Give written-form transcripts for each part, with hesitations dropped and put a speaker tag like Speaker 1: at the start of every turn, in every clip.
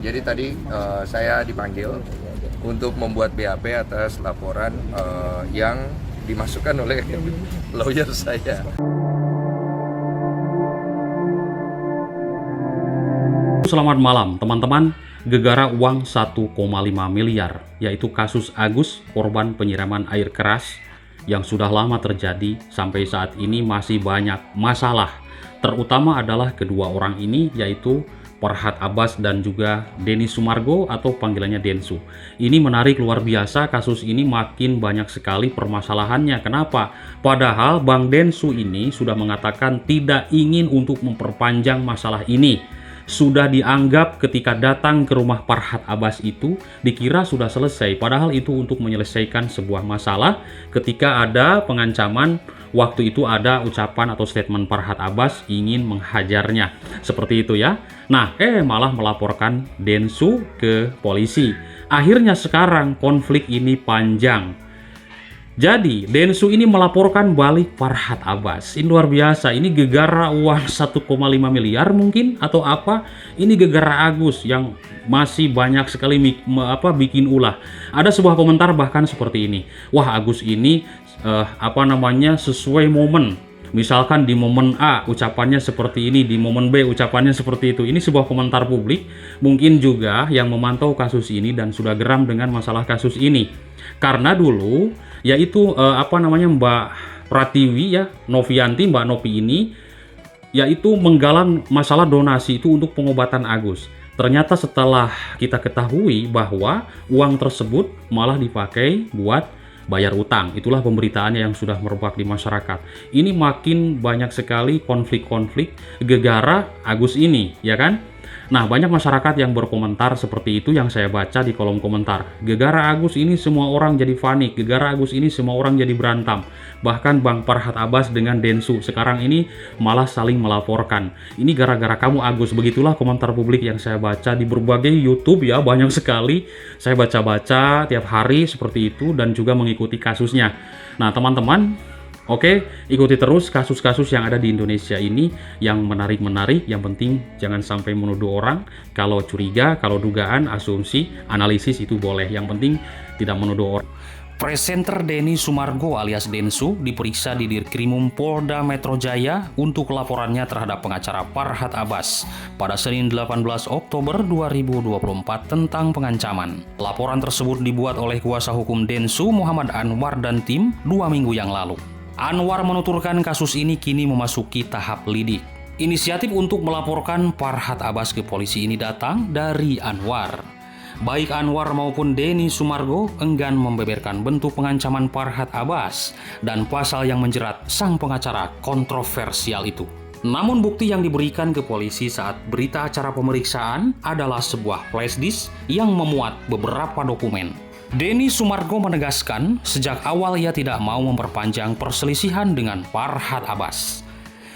Speaker 1: Jadi tadi saya dipanggil untuk membuat BAP atas laporan yang dimasukkan oleh lawyer saya.
Speaker 2: Selamat malam teman-teman. Gegara uang 1,5 miliar, yaitu kasus Agus, korban penyiraman air keras yang sudah lama terjadi. Sampai saat ini masih banyak masalah. Terutama adalah kedua orang ini, yaitu Farhad Abbas dan juga Denny Sumargo atau panggilannya Densu. Ini menarik luar biasa, kasus ini makin banyak sekali permasalahannya. Kenapa? Padahal Bang Densu ini sudah mengatakan tidak ingin untuk memperpanjang masalah ini. Sudah dianggap ketika datang ke rumah Farhad Abbas itu dikira sudah selesai, padahal itu untuk menyelesaikan sebuah masalah. Ketika ada pengancaman, waktu itu ada ucapan atau statement Farhad Abbas ingin menghajarnya, seperti itu ya. Nah, malah melaporkan Densu ke polisi. Akhirnya sekarang konflik ini panjang. Jadi, Densu ini melaporkan balik Farhad Abbas. Ini luar biasa. Ini gegara uang 1,5 miliar mungkin atau apa? Ini gegara Agus yang masih banyak sekali bikin ulah. Ada sebuah komentar bahkan seperti ini. Wah, Agus ini sesuai momen. Misalkan di momen A ucapannya seperti ini, di momen B ucapannya seperti itu. Ini sebuah komentar publik, mungkin juga yang memantau kasus ini dan sudah geram dengan masalah kasus ini. Karena dulu yaitu Mbak Pratiwi ya, Novianti, Mbak Novi ini yaitu menggalang masalah donasi itu untuk pengobatan Agus. Ternyata setelah kita ketahui bahwa uang tersebut malah dipakai buat bayar utang. Itulah pemberitaannya yang sudah merebak di masyarakat. Ini makin banyak sekali konflik-konflik gegara Agus ini, ya kan? Nah, banyak masyarakat yang berkomentar seperti itu yang saya baca di kolom komentar. Gegara Agus ini semua orang jadi panik, gegara Agus ini semua orang jadi berantem. Bahkan Bang Farhad Abbas dengan Densu sekarang ini malah saling melaporkan. Ini gara-gara kamu Agus. Begitulah komentar publik yang saya baca di berbagai YouTube ya, banyak sekali. Saya baca-baca tiap hari seperti itu dan juga mengikuti kasusnya. Nah, teman-teman, oke, ikuti terus kasus-kasus yang ada di Indonesia ini yang menarik-menarik. Yang penting jangan sampai menuduh orang. Kalau curiga, kalau dugaan, asumsi, analisis itu boleh. Yang penting tidak menuduh orang. Presenter Denny Sumargo alias Densu diperiksa di Dirkrimum Polda Metro Jaya untuk laporannya terhadap pengacara Farhad Abbas pada Senin 18 Oktober 2024 tentang pengancaman. Laporan tersebut dibuat oleh kuasa hukum Densu Muhammad Anwar dan tim 2 minggu yang lalu. Anwar menuturkan kasus ini kini memasuki tahap lidik. Inisiatif untuk melaporkan Farhad Abbas ke polisi ini datang dari Anwar. Baik Anwar maupun Denny Sumargo enggan membeberkan bentuk pengancaman Farhad Abbas dan pasal yang menjerat sang pengacara kontroversial itu. Namun bukti yang diberikan ke polisi saat berita acara pemeriksaan adalah sebuah flashdisk yang memuat beberapa dokumen. Denny Sumargo menegaskan sejak awal ia tidak mau memperpanjang perselisihan dengan Farhad Abbas.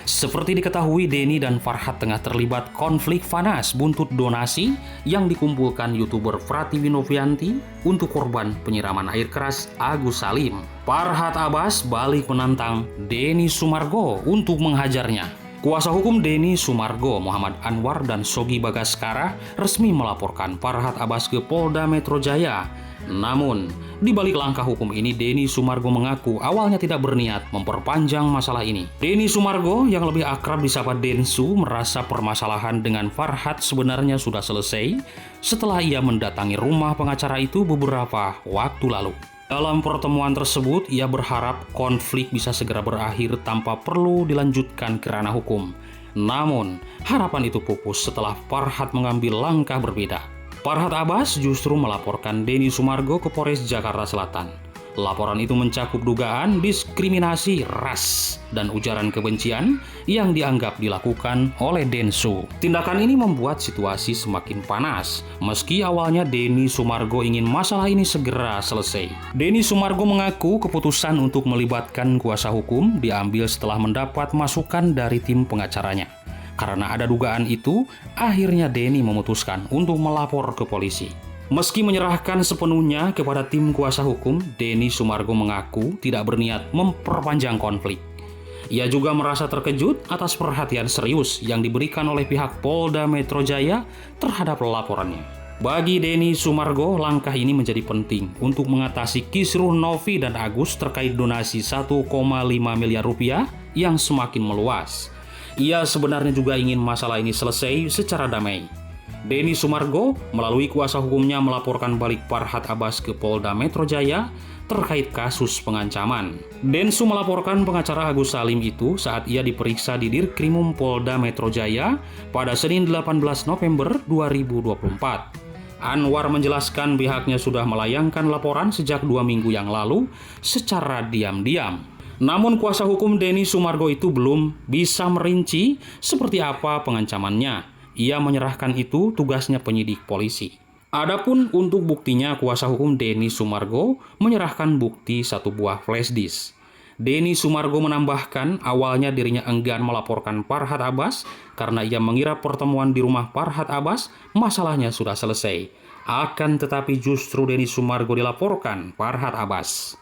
Speaker 2: Seperti diketahui, Denny dan Farhad tengah terlibat konflik panas buntut donasi yang dikumpulkan YouTuber Pratiwi Novianti untuk korban penyiraman air keras Agus Salim. Farhad Abbas balik menantang Denny Sumargo untuk menghajarnya. Kuasa hukum Denny Sumargo, Muhammad Anwar dan Sogi Bagaskara resmi melaporkan Farhad Abbas ke Polda Metro Jaya. Namun, di balik langkah hukum ini, Denny Sumargo mengaku awalnya tidak berniat memperpanjang masalah ini. Denny Sumargo yang lebih akrab disapa Densu merasa permasalahan dengan Farhad sebenarnya sudah selesai setelah ia mendatangi rumah pengacara itu beberapa waktu lalu. Dalam pertemuan tersebut, ia berharap konflik bisa segera berakhir tanpa perlu dilanjutkan ke ranah hukum. Namun, harapan itu pupus setelah Farhad mengambil langkah berbeda. Farhad Abbas justru melaporkan Denny Sumargo ke Polres Jakarta Selatan. Laporan itu mencakup dugaan diskriminasi ras dan ujaran kebencian yang dianggap dilakukan oleh Densu. Tindakan ini membuat situasi semakin panas, meski awalnya Denny Sumargo ingin masalah ini segera selesai. Denny Sumargo mengaku keputusan untuk melibatkan kuasa hukum diambil setelah mendapat masukan dari tim pengacaranya. Karena ada dugaan itu, akhirnya Denny memutuskan untuk melapor ke polisi. Meski menyerahkan sepenuhnya kepada tim kuasa hukum, Denny Sumargo mengaku tidak berniat memperpanjang konflik. Ia juga merasa terkejut atas perhatian serius yang diberikan oleh pihak Polda Metro Jaya terhadap laporannya. Bagi Denny Sumargo, langkah ini menjadi penting untuk mengatasi kisruh Novi dan Agus terkait donasi 1,5 miliar rupiah yang semakin meluas. Ia sebenarnya juga ingin masalah ini selesai secara damai. Denny Sumargo melalui kuasa hukumnya melaporkan balik Farhad Abbas ke Polda Metro Jaya terkait kasus pengancaman. Densu melaporkan pengacara Agus Salim itu saat ia diperiksa di Dirkrimum Polda Metro Jaya pada Senin 18 November 2024. Anwar menjelaskan pihaknya sudah melayangkan laporan sejak 2 minggu yang lalu secara diam-diam. Namun kuasa hukum Denny Sumargo itu belum bisa merinci seperti apa pengancamannya. Ia menyerahkan itu tugasnya penyidik polisi. Adapun untuk buktinya, kuasa hukum Denny Sumargo menyerahkan bukti 1 buah flash disk. Denny Sumargo menambahkan awalnya dirinya enggan melaporkan Farhad Abbas karena ia mengira pertemuan di rumah Farhad Abbas masalahnya sudah selesai. Akan tetapi justru Denny Sumargo dilaporkan Farhad Abbas.